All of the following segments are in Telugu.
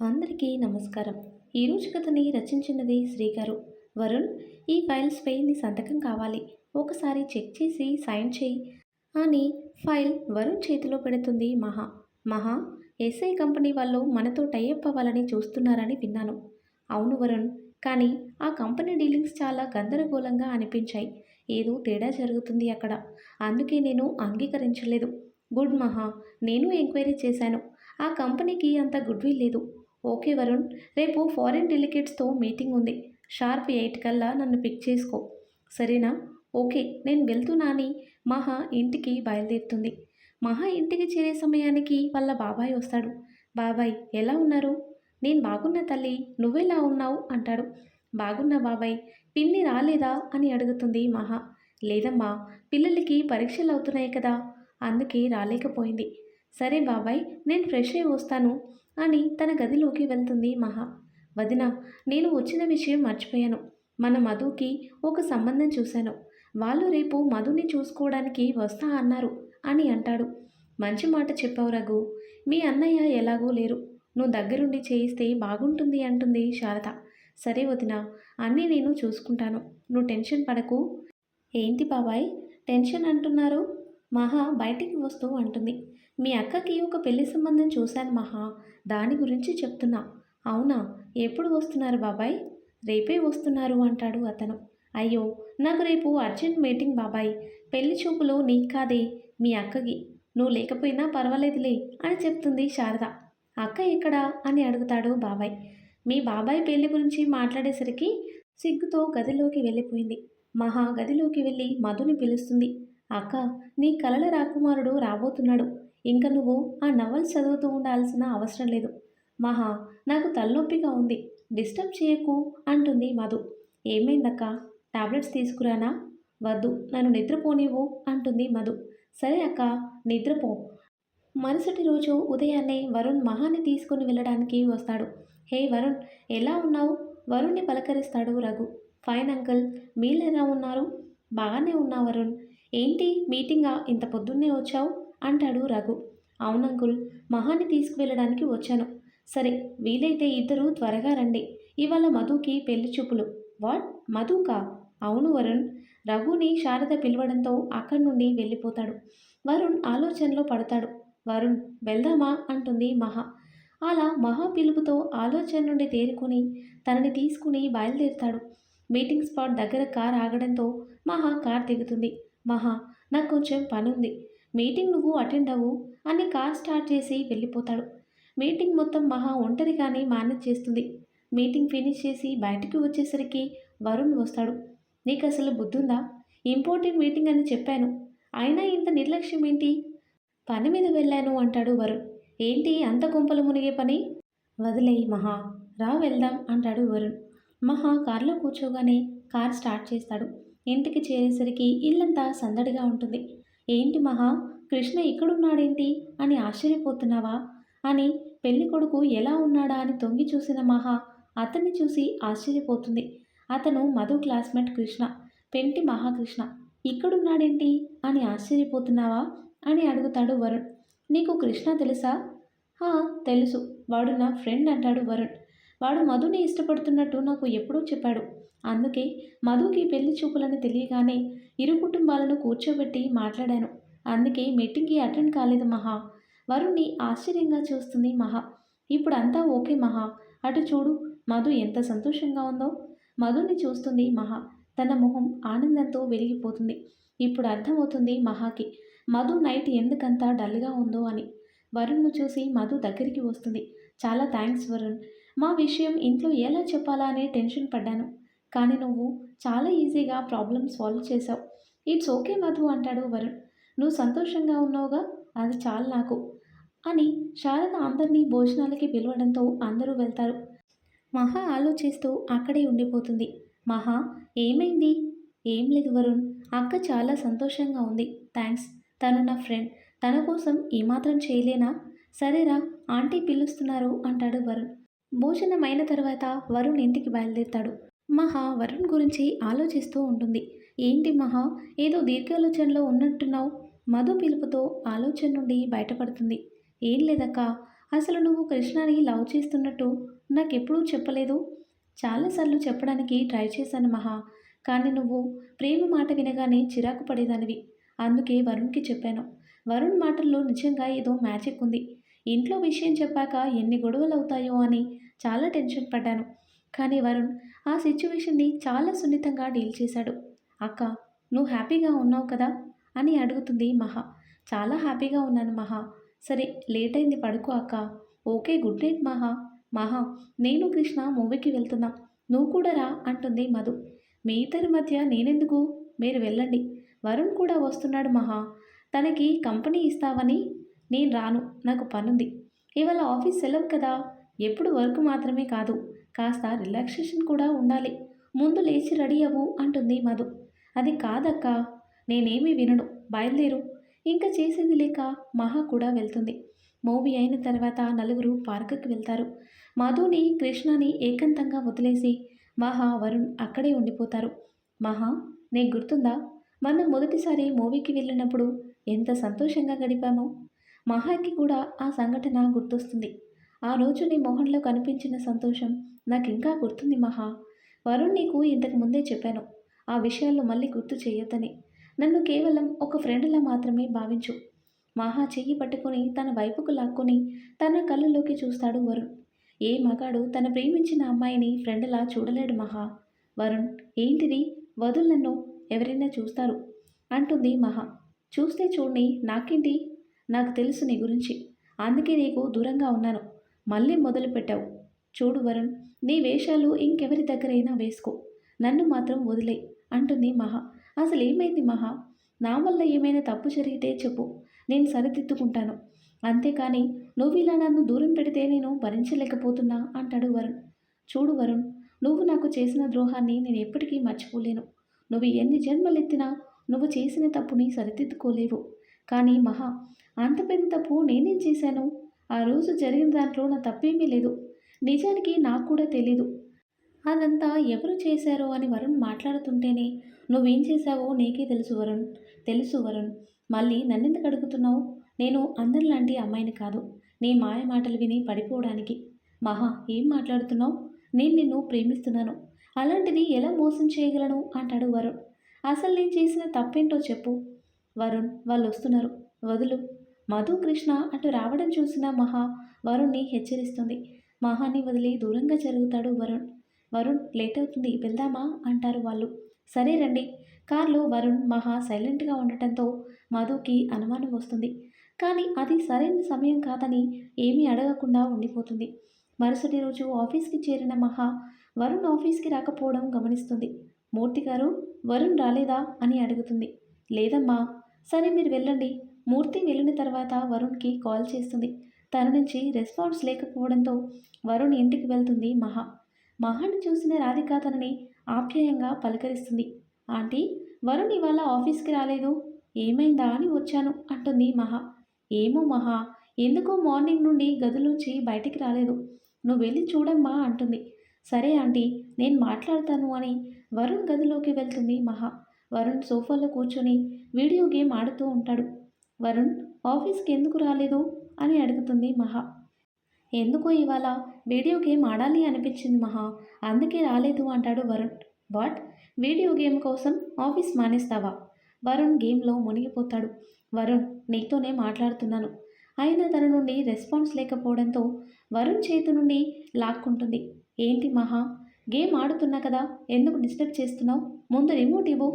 అందరికీ నమస్కారం. ఈరోజు కథని రచించినది శ్రీగారు. వరుణ్, ఈ ఫైల్స్పై నీ సంతకం కావాలి. ఒకసారి చెక్ చేసి సైన్ చేయి అని ఫైల్ వరుణ్ చేతిలో పెడుతుంది మహా. మహా, ఎస్ఐ కంపెనీ వాళ్ళు మనతో టైఅప్ అవ్వాలని చూస్తున్నారని విన్నాను. అవును వరుణ్, కానీ ఆ కంపెనీ డీలింగ్స్ చాలా గందరగోళంగా అనిపించాయి. ఏదో తేడా జరుగుతుంది అక్కడ. అందుకే నేను అంగీకరించలేదు. గుడ్ మహా, నేను ఎంక్వైరీ చేశాను. ఆ కంపెనీకి అంత గుడ్విల్ లేదు. ఓకే వరుణ్, రేపు ఫారిన్ డెలిగేట్స్తో మీటింగ్ ఉంది. షార్ప్ 8 కల్లా నన్ను పిక్ చేసుకో. సరేనా? ఓకే, నేను వెళ్తున్నా అని మహా ఇంటికి బయలుదేరుతుంది. మహా ఇంటికి చేరే సమయానికి వాళ్ళ బాబాయ్ వస్తాడు. బాబాయ్, ఎలా ఉన్నారు? నేను బాగున్నా తల్లి, నువ్వెలా ఉన్నావు అంటాడు. బాగున్నా బాబాయ్. పిన్ని రాలేదా అని అడుగుతుంది మహా. లేదమ్మా, పిల్లలకి పరీక్షలు అవుతున్నాయి కదా, అందుకే రాలేకపోయింది. సరే బాబాయ్, నేను ఫ్రెష్ అయి వస్తాను అని తన గదిలోకి వెళ్తుంది మహా. వదిన, నేను వచ్చిన విషయం మర్చిపోయాను. మన మధుకి ఒక సంబంధం చూశాను. వాళ్ళు రేపు మధుని చూసుకోవడానికి వస్తా అన్నారు అని అంటాడు. మంచి మాట చెప్పావు రఘు. మీ అన్నయ్య ఎలాగూ లేరు. నువ్వు దగ్గరుండి చేయిస్తే బాగుంటుంది అంటుంది శారద. సరే వదిన, అన్నీ నేను చూసుకుంటాను, నువ్వు టెన్షన్ పడకు. ఏంటి బాబాయ్ టెన్షన్ అంటున్నారు? మహా బయటికి వస్తూ అంటుంది. మీ అక్కకి ఒక పెళ్లి సంబంధం చూశాను మహా, దాని గురించి చెప్తున్నా. అవునా? ఎప్పుడు వస్తున్నారు బాబాయ్? రేపే వస్తున్నారు అంటాడు అతను. అయ్యో, నాకు రేపు అర్జెంట్ మీటింగ్ బాబాయ్. పెళ్లి చూపులు నీకు కాదే, మీ అక్కకి. నువ్వు లేకపోయినా పర్వాలేదులే అని చెప్తుంది శారద. అక్క ఎక్కడా అని అడుగుతాడు బాబాయ్. మీ బాబాయ్ పెళ్లి గురించి మాట్లాడేసరికి సిగ్గుతో గదిలోకి వెళ్ళిపోయింది. మహా గదిలోకి వెళ్ళి మధుని పిలుస్తుంది. అక్క, నీ కలల రాకుమారుడు రాబోతున్నాడు. ఇంక నువ్వు ఆ నవల్స్ చదువుతూ ఉండాల్సిన అవసరం లేదు. మహా, నాకు తలనొప్పిగా ఉంది, డిస్టర్బ్ చేయకు అంటుంది మధు. ఏమైందక్క? టాబ్లెట్స్ తీసుకురానా? వద్దు, నన్ను నిద్రపోనివ్వు అంటుంది మధు. సరే అక్క, నిద్రపో. మరుసటి రోజు ఉదయాన్నే వరుణ్ మహాని తీసుకుని వెళ్ళడానికి వస్తాడు. హే వరుణ్, ఎలా ఉన్నావు? వరుణ్ణి పలకరిస్తాడు రఘు. ఫైన్ అంకుల్, మీరెలా ఉన్నారు? బాగానే ఉన్నా వరుణ్. ఏంటి మీటింగా, ఇంత పొద్దున్నే వచ్చావు అంటాడు రఘు. అవునంకుల్, మహాని తీసుకువెళ్ళడానికి వచ్చాను. సరే, వీలైతే ఇద్దరు త్వరగా రండి. ఇవాళ మధుకి పెళ్లి చూపులు. What, madhuca? అవును వరుణ్. రఘుని శారద పిలవడంతో అక్కడి నుండి వెళ్ళిపోతాడు. వరుణ్ ఆలోచనలో పడతాడు. వరుణ్, వెళ్దామా అంటుంది మహా. అలా మహా పిలుపుతో ఆలోచన నుండి తేరుకొని తనని తీసుకుని బయలుదేరుతాడు. మీటింగ్ స్పాట్ దగ్గర కార్ ఆగడంతో మహా కార్ దిగుతుంది. మహా, నాకు కొంచెం పనుంది, మీటింగ్ నువ్వు అటెండ్ అవ్వు అని కార్ స్టార్ట్ చేసి వెళ్ళిపోతాడు. మీటింగ్ మొత్తం మహా ఒంటరిగానే మేనేజ్ చేస్తుంది. మీటింగ్ ఫినిష్ చేసి బయటికి వచ్చేసరికి వరుణ్ వస్తాడు. నీకు అసలు బుద్ధుందా? ఇంపార్టెంట్ మీటింగ్ అని చెప్పాను, అయినా ఇంత నిర్లక్ష్యం ఏంటి? పని మీద వెళ్ళాను అంటాడు వరుణ్. ఏంటి అంత గుంపలు మునిగే పని? వదిలేయి మహా, రా వెళ్దాం అంటాడు వరుణ్. మహా కారులో కూర్చోగానే కార్ స్టార్ట్ చేస్తాడు. ఇంటికి చేరేసరికి ఇల్లంతా సందడిగా ఉంటుంది. ఏంటి మహా, కృష్ణ ఇక్కడున్నాడేంటి అని ఆశ్చర్యపోతున్నావా అని పెళ్లి కొడుకు ఎలా ఉన్నాడా అని తొంగి చూసిన మహా అతన్ని చూసి ఆశ్చర్యపోతుంది. అతను మధు క్లాస్మేట్ కృష్ణ, పెంటి మహాకృష్ణ. ఇక్కడున్నాడేంటి అని ఆశ్చర్యపోతున్నావా అని అడుగుతాడు వరుణ్. నీకు కృష్ణ తెలుసా? హా, తెలుసు, వాడు నా ఫ్రెండ్ అంటాడు వరుణ్. వాడు మధుని ఇష్టపడుతున్నట్టు నాకు ఎప్పుడూ చెప్పాడు. అందుకే మధుకి పెళ్లి చూపులని తెలియగానే ఇరు కుటుంబాలను కూర్చోబెట్టి మాట్లాడాను. అందుకే మీటింగ్కి అటెండ్ కాలేదు మహా. వరుణ్ణి ఆశ్చర్యంగా చూస్తుంది మహా. ఇప్పుడు అంతా ఓకే మహా, అటు చూడు, మధు ఎంత సంతోషంగా ఉందో. మధుని చూస్తుంది మహా. తన మొహం ఆనందంతో వెలిగిపోతుంది. ఇప్పుడు అర్థమవుతుంది మహాకి మధు నైట్ ఎందుకంత డల్గా ఉందో అని. వరుణ్ను చూసి మధు దగ్గరికి వస్తుంది. చాలా థ్యాంక్స్ వరుణ్. మా విషయం ఇంట్లో ఎలా చెప్పాలా అని టెన్షన్ పడ్డాను, కానీ నువ్వు చాలా ఈజీగా ప్రాబ్లమ్ సాల్వ్ చేశావు. ఇట్స్ ఓకే మధు అంటాడు వరుణ్. నువ్వు సంతోషంగా ఉన్నావుగా, అది చాలు నాకు అని శారద అందరినీ భోజనాలకి పిలవడంతో అందరూ వెళ్తారు. మహా ఆలోచిస్తూ అక్కడే ఉండిపోతుంది. మహా, ఏమైంది? ఏం లేదు వరుణ్, అక్క చాలా సంతోషంగా ఉంది. థ్యాంక్స్, తను నా ఫ్రెండ్, తన కోసం ఏమాత్రం చేయలేనా? సరేరా, ఆంటీ పిలుస్తున్నారు అంటాడు వరుణ్. భోజనం అయిన తర్వాత వరుణ్ ఇంటికి బయలుదేరుతాడు. మహా వరుణ్ గురించి ఆలోచిస్తూ ఉంటుంది. ఏంటి మహా, ఏదో దీర్ఘాలోచనలో ఉన్నట్టున్నావు? మధు పిలుపుతో ఆలోచన నుండి బయటపడుతుంది. ఏం లేదక్క, అసలు నువ్వు కృష్ణని లవ్ చేస్తున్నట్టు నాకెప్పుడూ చెప్పలేదు. చాలాసార్లు చెప్పడానికి ట్రై చేశాను మహా. కానీ నువ్వు ప్రేమ మాట వినగానే చిరాకు పడేదానివి. అందుకే వరుణ్‌కి చెప్పాను. వరుణ్ మాటల్లో నిజంగా ఏదో మ్యాజిక్ ఉంది. ఇంట్లో విషయం చెప్పాక ఎన్ని గొడవలవుతాయో అని చాలా టెన్షన్ పడ్డాను. కానీ వరుణ్ ఆ సిట్యుయేషన్‌ని చాలా సున్నితంగా డీల్ చేశాడు. అక్క, నువ్వు హ్యాపీగా ఉన్నావు కదా అని అడుగుతుంది మహా. చాలా హ్యాపీగా ఉన్నాను మహా. సరే, లేట్ అయింది, పడుకో అక్క. ఓకే, గుడ్ నైట్ మహా. మహా, నేను కృష్ణ మూవీకి వెళ్తున్నాం. నువ్వు కూడా రా అంటుంది మధు. మీ ఇద్దరి మధ్య నేనెందుకు? మీరు వెళ్ళండి. వరుణ్ కూడా వస్తున్నాడు మహా. తనకి కంపెనీ ఇస్తావని. నేను రాను, నాకు పనుంది. ఇవాళ ఆఫీస్ సెలవు కదా. ఎప్పుడు వర్క్ మాత్రమే కాదు, కాస్త రిలాక్సేషన్ కూడా ఉండాలి. ముందు లేచి రెడీ అవ్వు అంటుంది మధు. అది కాదక్క, నేనేమీ వినను, బయలుదేరు. ఇంకా చేసేది లేక మహా కూడా వెళ్తుంది. మూవీ అయిన తర్వాత నలుగురు పార్కుకి వెళ్తారు. మధుని కృష్ణని ఏకాంతంగా వదిలేసి మహా వరుణ్ అక్కడే ఉండిపోతారు. మహా, నీకు గుర్తుందా, మనం మొదటిసారి మూవీకి వెళ్ళినప్పుడు ఎంత సంతోషంగా గడిపామో? మహాకి కూడా ఆ సంఘటన గుర్తొస్తుంది. ఆ రోజు నీ మొహంలో కనిపించిన సంతోషం నాకింకా గుర్తుంది మహా. వరుణ్ నీకు ఇంతకు ముందే చెప్పాను, ఆ విషయాల్లో మళ్ళీ గుర్తు చేయొద్దని. నన్ను కేవలం ఒక ఫ్రెండ్‌లా మాత్రమే భావించు. మహా చెయ్యి పట్టుకొని తన వైపుకు లాక్కొని తన కళ్ళలోకి చూస్తాడు వరుణ్. ఏ మగాడు తన ప్రేమించిన అమ్మాయిని ఫ్రెండ్‌లా చూడలేడు మహా. వరుణ్, ఏంటిది? వదులు నన్ను, ఎవరైనా చూస్తారు అంటుంది మహా. చూస్తే చూడని, నాకేంటి? నాకు తెలుసు నీ గురించి. అందుకే నీకు దూరంగా ఉన్నాను. మళ్ళీ మొదలుపెట్టావు. చూడు వరుణ్, నీ వేషాలు ఇంకెవరి దగ్గరైనా వేసుకో. నన్ను మాత్రం వదిలేయ్ అంటుంది మహా. అసలేమైంది మహా? నా వల్ల ఏమైనా తప్పు జరిగితే చెప్పు, నేను సరిదిద్దుకుంటాను. అంతేకాని నువ్విలా నన్ను దూరం పెడితే నేను భరించలేకపోతున్నా అంటాడు వరుణ్. చూడు వరుణ్, నువ్వు నాకు చేసిన ద్రోహాన్ని నేను ఎప్పటికీ మర్చిపోలేను. నువ్వు ఎన్ని జన్మలెత్తినా నువ్వు చేసిన తప్పుని సరిదిద్దుకోలేవు. కానీ మహా, అంత పెద్ద తప్పు నేనేం చేశాను? ఆ రోజు జరిగిన దాంట్లో నా తప్పేమీ లేదు. నిజానికి నాకు కూడా తెలీదు అదంతా ఎవరు చేశారో అని వరుణ్ మాట్లాడుతుంటేనే, నువ్వేం చేశావో నీకే తెలుసు వరుణ్. తెలుసు వరుణ్. మళ్ళీ నన్నెందుకు అడుగుతున్నావు? నేను అందరిలాంటి అమ్మాయిని కాదు, నీ మాయ మాటలు విని పడిపోవడానికి. మహా, ఏం మాట్లాడుతున్నావు? నేను నిన్ను ప్రేమిస్తున్నాను. అలాంటిది ఎలా మోసం చేయగలను అంటాడు వరుణ్. అసలు నేను చేసిన తప్పేంటో చెప్పు. వరుణ్, వాళ్ళు వస్తున్నారు, వదులు. మధు కృష్ణ అటు రావడం చూసిన మహా వరుణ్ణి హెచ్చరిస్తుంది. మహాని వదిలి దూరంగా జరుగుతాడు వరుణ్. వరుణ్, లేట్ అవుతుంది, వెళ్దామా అంటారు వాళ్ళు. సరే రండి. కార్లో వరుణ్ మహా సైలెంట్గా ఉండటంతో మధుకి అనుమానం వస్తుంది. కానీ అది సరైన సమయం కాదని ఏమీ అడగకుండా ఉండిపోతుంది. మరుసటి రోజు ఆఫీస్కి చేరిన మహా వరుణ్ ఆఫీస్కి రాకపోవడం గమనిస్తుంది. మూర్తి గారు, వరుణ్ రాలేదా అని అడుగుతుంది. లేదమ్మా. సరే, మీరు వెళ్ళండి. మూర్తి వెళ్ళిన తర్వాత వరుణ్కి కాల్ చేస్తుంది. తన నుంచి రెస్పాన్స్ లేకపోవడంతో వరుణ్ ఇంటికి వెళ్తుంది మహా. మహాని చూసిన రాధిక తనని ఆప్యాయంగా పలకరిస్తుంది. ఆంటీ, వరుణ్ ఇవాళ ఆఫీస్కి రాలేదు. ఏమైందా అని వచ్చాను అంటుంది మహా. ఏమో మహా, ఎందుకో మార్నింగ్ నుండి గదిలోంచి బయటికి రాలేదు. నువ్వు వెళ్ళి చూడమ్మా అంటుంది. సరే ఆంటీ, నేను మాట్లాడతాను అని వరుణ్ గదిలోకి వెళ్తుంది మహా. వరుణ్ సోఫాలో కూర్చొని వీడియో గేమ్ ఆడుతూ ఉంటాడు. వరుణ్, ఆఫీస్కి ఎందుకు రాలేదు అని అడుగుతుంది మహా. ఎందుకో ఇవాళ వీడియో గేమ్ ఆడాలి అనిపించింది మహా, అందుకే రాలేదు అంటాడు వరుణ్. వాట్? వీడియో గేమ్ కోసం ఆఫీస్ మానేస్తావా? వరుణ్ గేమ్లో మునిగిపోతాడు. వరుణ్, నీతోనే మాట్లాడుతున్నాను. అయినా తన నుండి రెస్పాన్స్ లేకపోవడంతో వరుణ్ చేతి నుండి లాక్కుంటుంది. ఏంటి మహా, గేమ్ ఆడుతున్నా కదా, ఎందుకు డిస్టర్బ్ చేస్తున్నావు? ముందు రిమోట్ ఇవ్వు.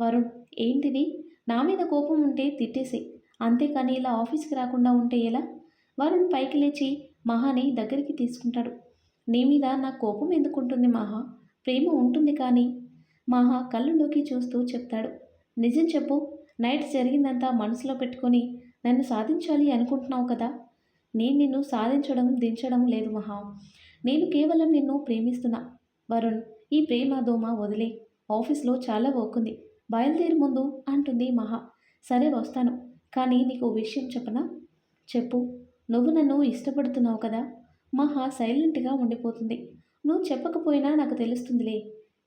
వరుణ్, ఏంటిది? నా మీద కోపం ఉంటే తిట్టేసి, అంతేకాని ఇలా ఆఫీస్కి రాకుండా ఉంటే ఎలా? వరుణ్ పైకి లేచి మహాని దగ్గరికి తీసుకుంటాడు. నీ మీద నా కోపం ఎందుకుంటుంది మహా? ప్రేమ ఉంటుంది కానీ. మహా కళ్ళలోకి చూస్తూ చెప్తాడు. నిజం చెప్పు. నైట్ జరిగిందంతా మనసులో పెట్టుకొని నన్ను సాధించాలి అనుకుంటున్నావు కదా. నేను నిన్ను సాధించడం దించడం లేదు మహా. నేను కేవలం నిన్ను ప్రేమిస్తున్నా. వరుణ్, ఈ ప్రేమ దోమ వదిలే. ఆఫీస్లో చాలా వర్క్ ఉంది, బయలుదేరి ముందు అంటుంది మహా. సరే, వస్తాను. కానీ నీకు విషయం చెప్పనా? చెప్పు. నువ్వు నన్ను ఇష్టపడుతున్నావు కదా. మహా సైలెంట్గా ఉండిపోతుంది. నువ్వు చెప్పకపోయినా నాకు తెలుస్తుందిలే.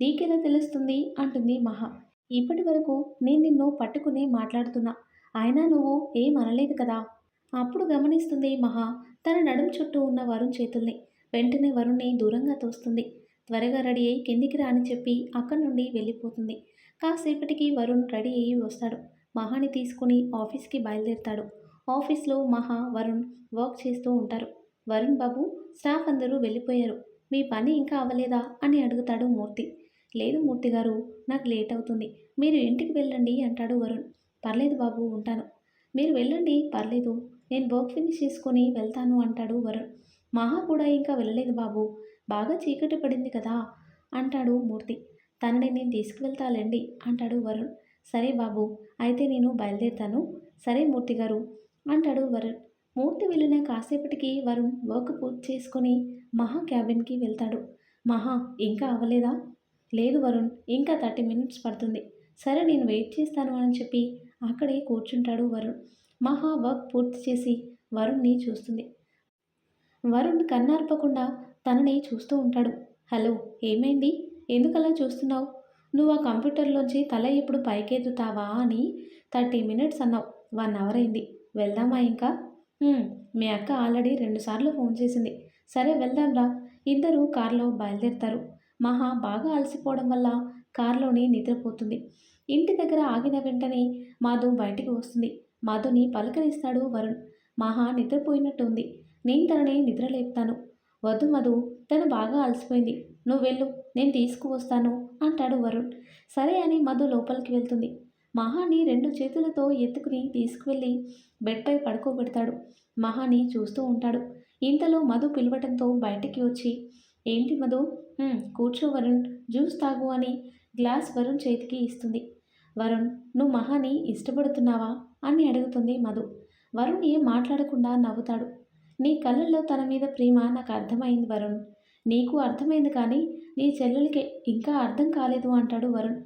నీకెలా తెలుస్తుంది అంటుంది మహా. ఇప్పటి వరకు నేను నిన్ను పట్టుకుని మాట్లాడుతున్నా, అయినా నువ్వు ఏం అనలేదు కదా. అప్పుడు గమనిస్తుంది మహా, తన నడుం చుట్టూ ఉన్న వరుణ్ చేతుల్ని. వెంటనే వరుణ్ణి దూరంగా తోస్తుంది. త్వరగా రెడీ అయి కిందికి రా అని చెప్పి అక్కడి నుండి వెళ్ళిపోతుంది. కాసేపటికి వరుణ్ రెడీ అయ్యి వస్తాడు. మహాని తీసుకుని ఆఫీస్కి బయలుదేరుతాడు. ఆఫీస్లో మహా, వరుణ్ వర్క్ చేస్తూ ఉంటారు. వరుణ్ బాబు, స్టాఫ్ అందరూ వెళ్ళిపోయారు. మీ పని ఇంకా అవ్వలేదా అని అడుగుతాడు మూర్తి. లేదు మూర్తి గారు, నాకు లేట్ అవుతుంది. మీరు ఇంటికి వెళ్ళండి అంటాడు వరుణ్. పర్లేదు బాబు, ఉంటాను. మీరు వెళ్ళండి, పర్లేదు. నేను వర్క్ ఫినిష్ చేసుకొని వెళ్తాను అంటాడు వరుణ్. మహా కూడా ఇంకా వెళ్ళలేదు బాబు, బాగా చీకటి పడింది కదా అంటాడు మూర్తి. తనని నేను తీసుకువెళ్తాలేండి అంటాడు వరుణ్. సరే బాబు, అయితే నేను బయలుదేరుతాను. సరే మూర్తి గారు అంటాడు వరుణ్. మూర్తి వెళ్ళిన కాసేపటికి వరుణ్ వర్క్ పూర్తి చేసుకొని మహా క్యాబిన్కి వెళ్తాడు. మహా, ఇంకా అవ్వలేదా? లేదు వరుణ్, ఇంకా 30 మినిట్స్ పడుతుంది. సరే నేను వెయిట్ చేస్తాను అని చెప్పి అక్కడే కూర్చుంటాడు వరుణ్. మహా వర్క్ పూర్తి చేసి వరుణ్ని చూస్తుంది. వరుణ్ కన్నార్పకుండా తనని చూస్తూ ఉంటాడు. హలో, ఏమైంది? ఎందుకలా చూస్తున్నావు? నువ్వు ఆ కంప్యూటర్లోంచి తల ఇప్పుడు పైకెత్తుతావా అని 30 మినిట్స్ అన్నావు. 1 అవర్ అయింది. వెళ్దామా ఇంకా? మీ అక్క ఆల్రెడీ 2 సార్లు ఫోన్ చేసింది. సరే వెళ్దాంరా. ఇద్దరు కారులో బయలుదేరుతారు. మహా బాగా అలసిపోవడం వల్ల కారులోనే నిద్రపోతుంది. ఇంటి దగ్గర ఆగిన వెంటనే మధు బయటికి వస్తుంది. మధుని పలకరిస్తాడు వరుణ్. మహా నిద్రపోయినట్టు ఉంది. నేను తనని నిద్రలేపుతాను. వద్దు మధు, తను బాగా అలసిపోయింది. నువ్వు వెళ్ళు, నేను తీసుకువస్తాను అంటాడు వరుణ్. సరే అని మధు లోపలికి వెళ్తుంది. మహాని 2 చేతులతో ఎత్తుకుని తీసుకువెళ్ళి బెడ్పై పడుకోబెడతాడు. మహాని చూస్తూ ఉంటాడు. ఇంతలో మధు పిలవటంతో బయటికి వచ్చి, ఏంటి మధు? కూర్చో వరుణ్, జ్యూస్ తాగు అని గ్లాస్ వరుణ్ చేతికి ఇస్తుంది. వరుణ్, నువ్వు మహాని ఇష్టపడుతున్నావా అని అడుగుతుంది మధు. వరుణ్ ఏం మాట్లాడకుండా నవ్వుతాడు. నీ కళ్ళల్లో తన మీద ప్రేమ నాకు అర్థమైంది వరుణ్. నీకు అర్థమైంది కానీ నీ చెల్లెలికి ఇంకా అర్థం కాలేదు అంటాడు వరుణ్.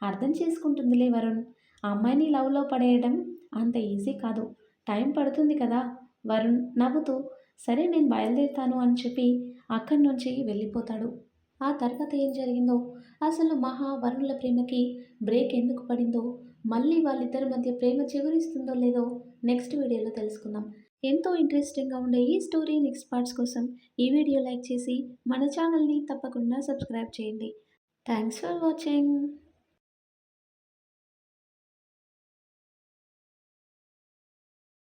అర్థం చేసుకుంటుందిలే వరుణ్. ఆ అమ్మాయిని లవ్లో పడేయడం అంత ఈజీ కాదు. టైం పడుతుంది కదా. వరుణ్ నవ్వుతూ సరే నేను బయలుదేరుతాను అని చెప్పి అక్కడి నుంచి వెళ్ళిపోతాడు. ఆ తర్వాత ఏం జరిగిందో, అసలు మహా వరుణుల ప్రేమకి బ్రేక్ ఎందుకు పడిందో, మళ్ళీ వాళ్ళిద్దరి మధ్య ప్రేమ చిగురిస్తుందో లేదో నెక్స్ట్ వీడియోలో తెలుసుకుందాం. ఎంతో ఇంట్రెస్టింగ్గా ఉండే ఈ స్టోరీ నెక్స్ట్ పార్ట్స్ కోసం ఈ వీడియో లైక్ చేసి మన ఛానల్ని తప్పకుండా సబ్స్క్రైబ్ చేయండి. Thanks for watching.